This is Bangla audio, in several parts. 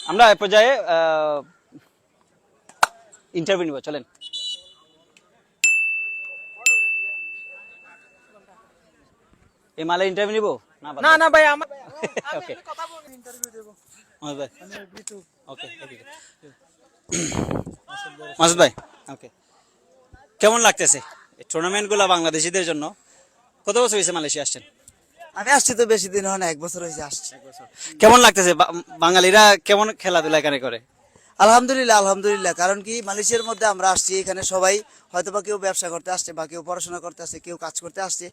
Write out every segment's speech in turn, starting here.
আমরা এ পর্যায়ে ইন্টারভিউ নিব, চলেন। এই মালে ইন্টারভিউ নিব না না ভাই আমার ওকে কথা বলবো, ইন্টারভিউ দেব। মাসুদ ভাই আমি বিটু। ওকে মাসুদ ভাই ওকে, কেমন লাগতেছে টুর্নামেন্ট গুলা বাংলাদেশিদের জন্য? কত বছর হয়েছে মালয়েশিয়া আসছেন? আমি আসছি তো বেশি দিন হয় না, 1 বছর হয়েছে আসছি। কেমন লাগতেছে বাঙালিরা কেমন খেলাধুলা এখানে করে? আলহামদুলিল্লাহ আলহামদুলিল্লাহ, কারণ কি মালয়েশিয়ার মধ্যে আমরা আসছি, এখানে সবাই হয়তো বা কেউ ব্যবসা করতে আসছে বা কেউ পড়াশোনা করতে আসছে, কেউ কাজ করতে আসছে।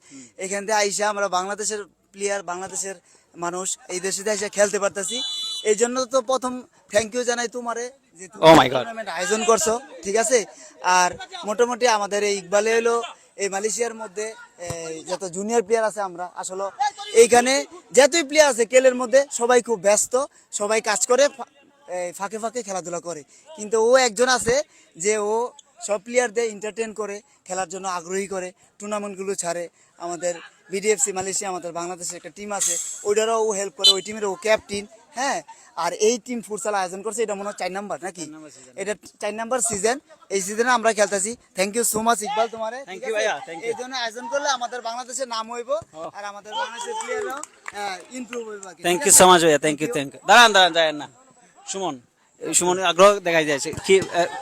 এখান থেকে আইসা আমরা বাংলাদেশের প্লেয়ার, বাংলাদেশের মানুষ এই দেশে এসে খেলতে পারতেছি। এই জন্য তো প্রথম থ্যাংক ইউ জানাই তোমারে যে তুমি Oh my God. টুর্নামেন্ট আয়োজন করছো, ঠিক আছে। আর মোটামুটি আমাদের এই ইকবালে হলো এই মালয়েশিয়ার মধ্যে যত জুনিয়র প্লেয়ার আছে, আমরা আসলে এইখানে যতই প্লেয়ার আছে কেলের মধ্যে সবাই খুব ব্যস্ত, সবাই কাজ করে, ফাঁকে ফাঁকে খেলাধুলা করে। কিন্তু ও একজন আছে যে ও সব প্লেয়ারদের এন্টারটেইন করে, খেলার জন্য আগ্রহী করে, টুর্নামেন্টগুলো ছাড়ে। আমাদের বিডিএফসি মালয়েশিয়া, আমাদের বাংলাদেশের একটা টিম আছে, ওইটারও ও হেল্প করে, ওই টিমের ও ক্যাপ্টেন। হ্যাঁ, আর এই টিম ফুটসাল আয়োজন করছে, এটা মনে হয় 4 নাম্বার নাকি, এটা 4 নাম্বার সিজন। এই সিজনে আমরা খেলতেছি। Thank you so much Iqbal তোমারে, Thank you ভাইয়া, thank you. এই জন্য আয়োজন করলে আমাদের বাংলাদেশের নাম হইব, আর আমাদের বাংলাদেশের প্লেয়াররাও ইমপ্রুভ হইব। থ্যাংক ইউ সো মাচ ভাইয়া, থ্যাংক ইউ থ্যাংক ইউ। দাঁড়ান দাঁড়ান যায়েন না, সুমন, সুমন আগ্রহ দেখাই যাচ্ছে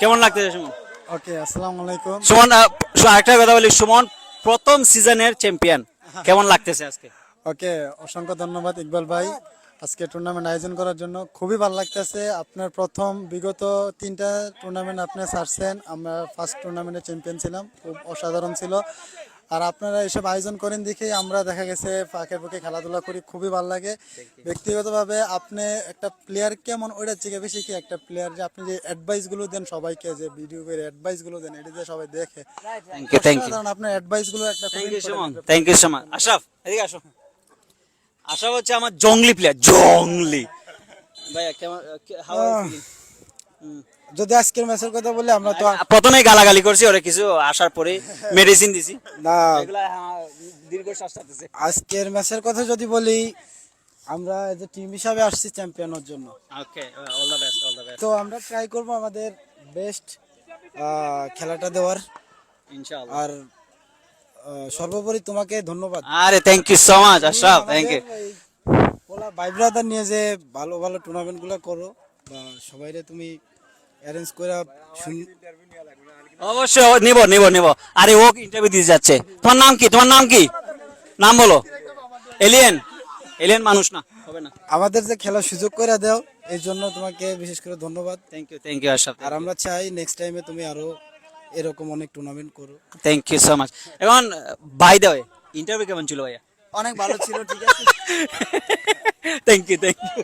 কেমন লাগতেছে সুমন? ওকে, আসসালামু আলাইকুম। সুমন আরেকটা কথা বলি, সুমন প্রথম সিজনের চ্যাম্পিয়ন, কেমন লাগতেছে আজকে? ওকে, অসংখ্য ধন্যবাদ ইকবাল ভাই আজকে টুর্নামেন্ট আয়োজন করার জন্য। খুবই ভালো লাগতেছে। আপনার প্রথম বিগত 3টা টুর্নামেন্ট আপনি ছাড়ছেন, আমরা ফার্স্ট টুর্নামেন্টে চ্যাম্পিয়ন ছিলাম, খুব অসাধারণ ছিল। আর আপনারা এসব আয়োজন করেন দেখেই আমরা দেখা গেছে ফাঁকে ফাঁকে খেলাধুলা করি, খুবই ভালো লাগে। ব্যক্তিগতভাবে আপনি একটা প্লেয়ার কেমন ওইটার থেকে বেশি কি একটা প্লেয়ার যে আপনি যে অ্যাডভাইসগুলো দেন সবাইকে, যে ভিডিও করে অ্যাডভাইসগুলো দেন, এটা যে সবাই দেখে, থ্যাংক ইউ থ্যাংক ইউ কারণ আপনার অ্যাডভাইসগুলো একটা thank you Suman, thank you so much. Ashraf এদিকে আসো। আশরাফ হচ্ছে আমার জংলি প্লেয়ার, জংলি। ভাইয়া কেমন, হাউ আর ইউ ফিলিং? যদি আজকের ম্যাচের কথা বলি, আমরা তো প্রথমে গালাগালি করছি ওরে, কিছু আসার পরে মেডিসিন দিছি, না, এগুলা দীর্ঘ শ্বাস টানতেছে। আজকের ম্যাচের কথা যদি বলি, আমরা এজ এ টিম হিসাবে আসছি চ্যাম্পিয়নের জন্য। Okay, all the best, all the best তো আমরা ট্রাই করব আমাদের বেস্ট খেলাটা দেওয়ার। ইনশাআল্লাহ। আর সর্বোপরি তোমাকে ধন্যবাদ। আরে thank you so much Ashraf, thank you. পোলা ভাই ব্রাদার নিয়ে যে ভালো ভালো টুর্নামেন্টগুলো করো, বা সবাইরে তুমি অ্যারেঞ্জ করে অবশ্যই নিব নিব নিব। আরে ও ইন্টারভিউ দিতে যাচ্ছে। তোমার নাম কি, তোমার নাম কি, নাম বলো। এলিয়েন, এলিয়েন মানুষ না, হবে না। আমাদের যে খেলার সুযোগ করে দাও, এই জন্য তোমাকে বিশেষ করে ধন্যবাদ। Thank you Ashraf. আর আমরা চাই নেক্সট টাইমে তুমি আরো এরকম অনেক টুর্নামেন্ট করো। Thank you so much. এখন বাই দ্য ওয়ে, ইন্টারভিউ কেমন ছিল ভাইয়া? অনেক ভালো ছিল, ঠিক আছে। Thank you thank you.